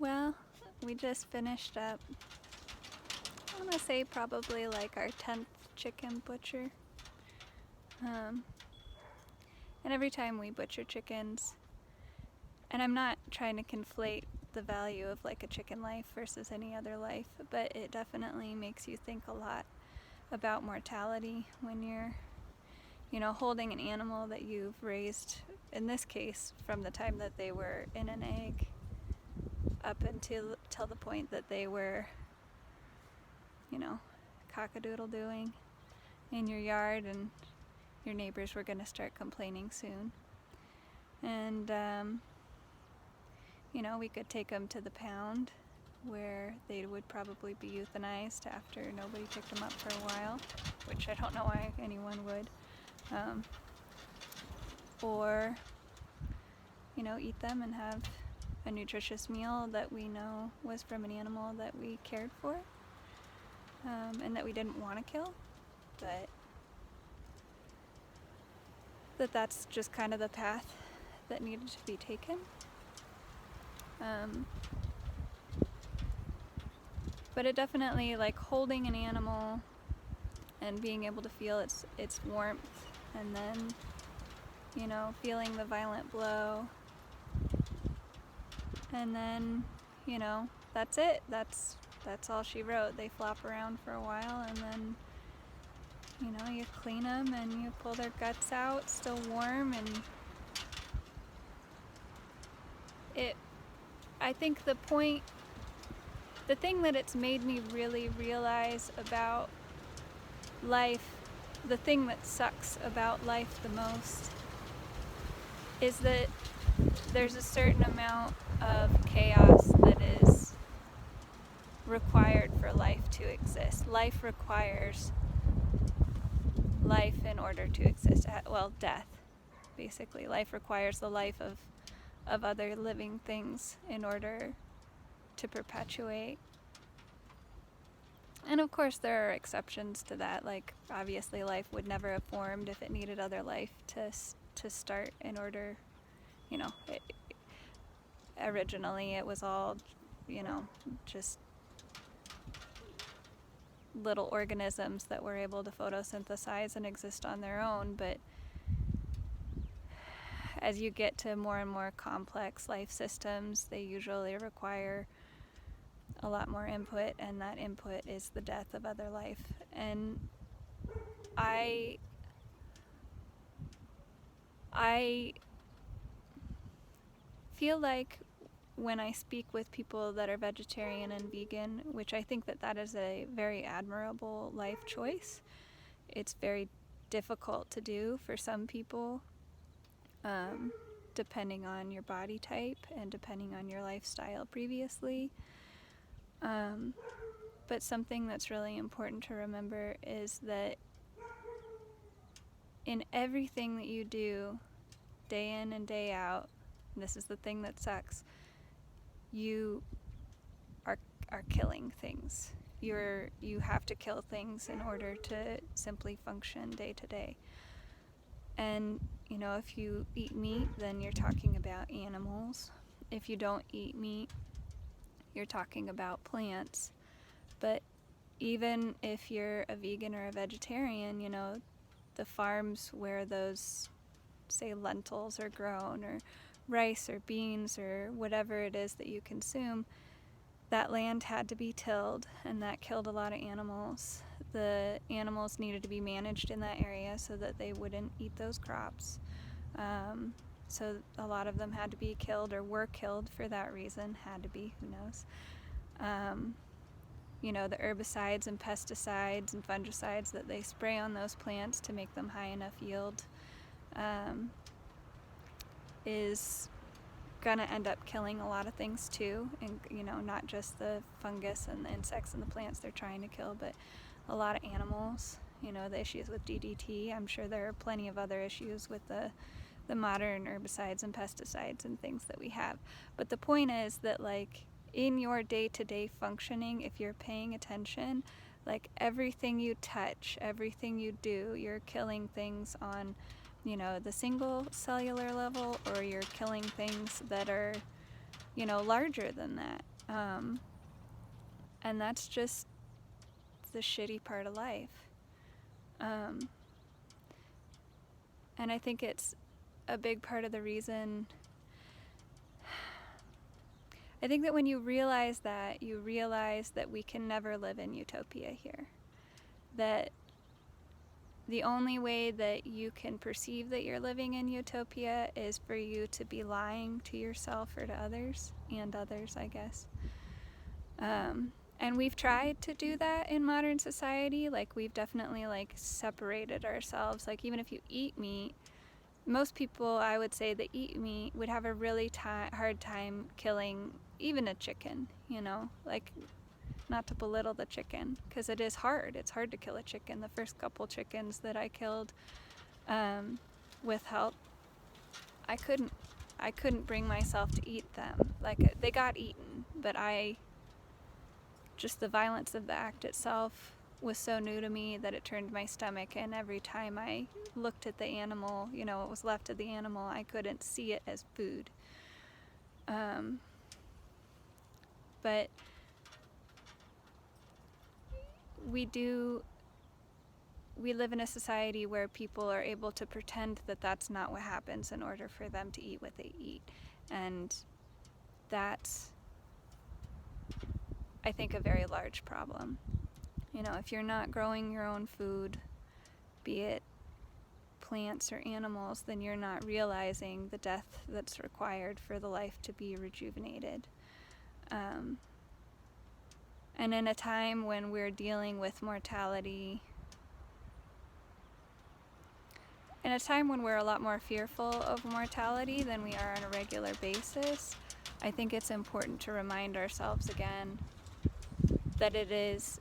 Well, we just finished up, I want to say probably like our 10th chicken butcher. And every time we butcher chickens, and I'm not trying to conflate the value of like a chicken life versus any other life, but it definitely makes you think a lot about mortality when you're, holding an animal that you've raised, in this case, from the time that they were in an egg up until the point that they were, cock-a-doodle doing in your yard, and your neighbors were going to start complaining soon. And, we could take them to the pound where they would probably be euthanized after nobody picked them up for a while, which I don't know why anyone would. Or, eat them and have a nutritious meal that we know was from an animal that we cared for, and that we didn't want to kill, but that's just kind of the path that needed to be taken. But it definitely, like, holding an animal and being able to feel its warmth, and then, feeling the violent blow, and then, that's it. That's all she wrote. They flop around for a while, and then, you clean them and you pull their guts out, still warm, and I think the thing that it's made me really realize about life, the thing that sucks about life the most, is that there's a certain amount of chaos that is required for life to exist. Life requires life in order to exist. Well, death, basically. Life requires the life of other living things in order to perpetuate. And of course there are exceptions to that. Like, obviously life would never have formed if it needed other life to start in order, originally it was all, just little organisms that were able to photosynthesize and exist on their own. But as you get to more and more complex life systems, they usually require a lot more input, and that input is the death of other life. And I feel like when I speak with people that are vegetarian and vegan, which I think that is a very admirable life choice, it's very difficult to do for some people, depending on your body type and depending on your lifestyle previously. But something that's really important to remember is that in everything that you do, day in and day out, and this is the thing that sucks, you are killing things. You have to kill things in order to simply function day to day. And, if you eat meat, then you're talking about animals. If you don't eat meat, you're talking about plants. But even if you're a vegan or a vegetarian, the farms where those, say, lentils are grown, or rice or beans or whatever it is that you consume, that land had to be tilled, and that killed a lot of animals. The animals needed to be managed in that area so that they wouldn't eat those crops. So a lot of them had to be killed, or were killed for that reason. Had to be, who knows. The herbicides and pesticides and fungicides that they spray on those plants to make them high enough yield, is gonna end up killing a lot of things too, and not just the fungus and the insects and the plants they're trying to kill, but a lot of animals. The issues with DDT. I'm sure there are plenty of other issues with the modern herbicides and pesticides and things that we have. But the point is that, like, in your day-to-day functioning, if you're paying attention, like, everything you touch, everything you do, you're killing things on, the single cellular level, or you're killing things that are, larger than that. And that's just the shitty part of life. And I think it's a big part of the reason. I think that when you realize that we can never live in utopia here. That the only way that you can perceive that you're living in utopia is for you to be lying to yourself or to others, I guess. And we've tried to do that in modern society. Like, we've definitely, like, separated ourselves. Like, even if you eat meat, most people, I would say, that eat meat would have a really hard time killing even a chicken, you know? Like, not to belittle the chicken, because it is hard. It's hard to kill a chicken. The first couple chickens that I killed with help, I couldn't bring myself to eat them. Like, they got eaten, but just the violence of the act itself was so new to me that it turned my stomach, and every time I looked at the animal, you know, what was left of the animal, I couldn't see it as food. But we live in a society where people are able to pretend that that's not what happens in order for them to eat what they eat. And that's, I think, a very large problem. You know, if you're not growing your own food, be it plants or animals, then you're not realizing the death that's required for the life to be rejuvenated. And in a time when we're dealing with mortality, in a time when we're a lot more fearful of mortality than we are on a regular basis, I think it's important to remind ourselves again that it is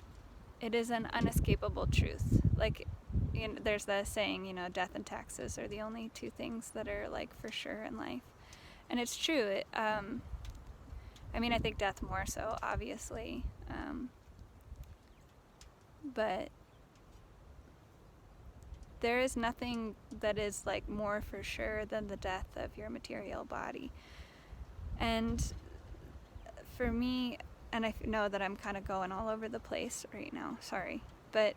an unescapable truth. Like, you know, there's the saying, you know, death and taxes are the only two things that are, like, for sure in life. And it's true. I mean, I think death more so, obviously. But there is nothing that is, like, more for sure than the death of your material body. And for me, and I know that I'm kind of going all over the place right now, sorry, but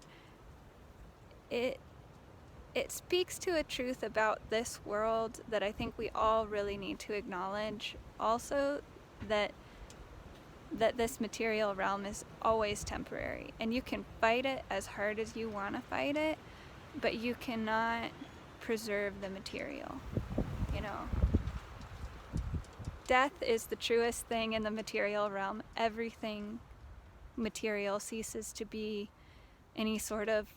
it speaks to a truth about this world that I think we all really need to acknowledge. Also, that this material realm is always temporary, and you can fight it as hard as you want to fight it, but you cannot preserve the material, you know. Death is the truest thing in the material realm. Everything material ceases to be any sort of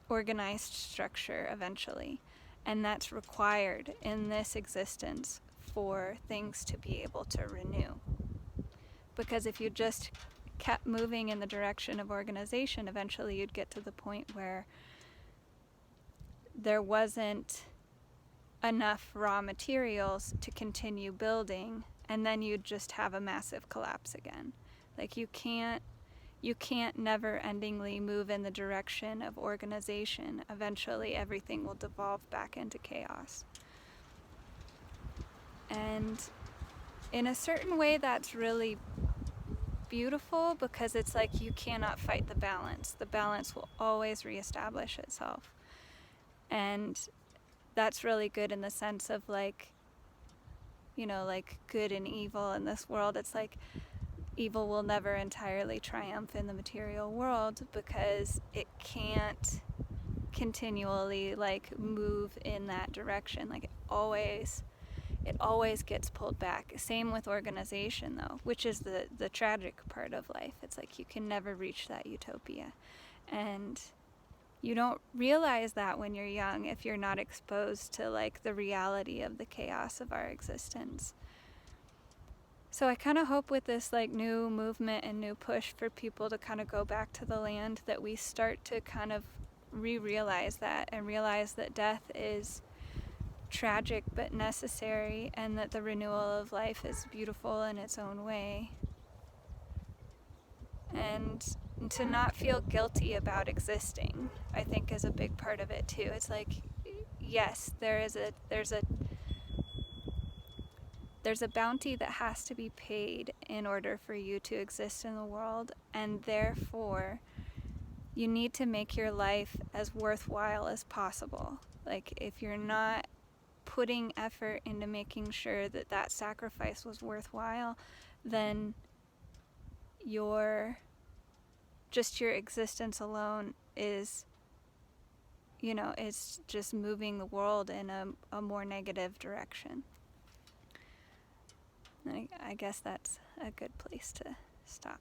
organized structure eventually, and that's required in this existence for things to be able to renew. Because if you just kept moving in the direction of organization, eventually you'd get to the point where there wasn't enough raw materials to continue building, and then you'd just have a massive collapse again. Like, you can't never-endingly move in the direction of organization. Eventually everything will devolve back into chaos. And in a certain way, that's really beautiful, because it's like you cannot fight the balance. The balance will always reestablish itself. And that's really good in the sense of, like, you know, like good and evil in this world. It's like evil will never entirely triumph in the material world, because it can't continually, like, move in that direction. Like, it always gets pulled back. Same with organization, though, which is the tragic part of life. It's like you can never reach that utopia. And you don't realize that when you're young if you're not exposed to, like, the reality of the chaos of our existence. So I kind of hope with this, like, new movement and new push for people to kind of go back to the land, that we start to kind of realize that, and realize that death is tragic but necessary, and that the renewal of life is beautiful in its own way. And to not feel guilty about existing, I think, is a big part of it too. It's like, yes, there's a there's a bounty that has to be paid in order for you to exist in the world, and therefore you need to make your life as worthwhile as possible. Like, if you're not putting effort into making sure that that sacrifice was worthwhile, then your existence alone is, it's just moving the world in a more negative direction. And I guess that's a good place to stop.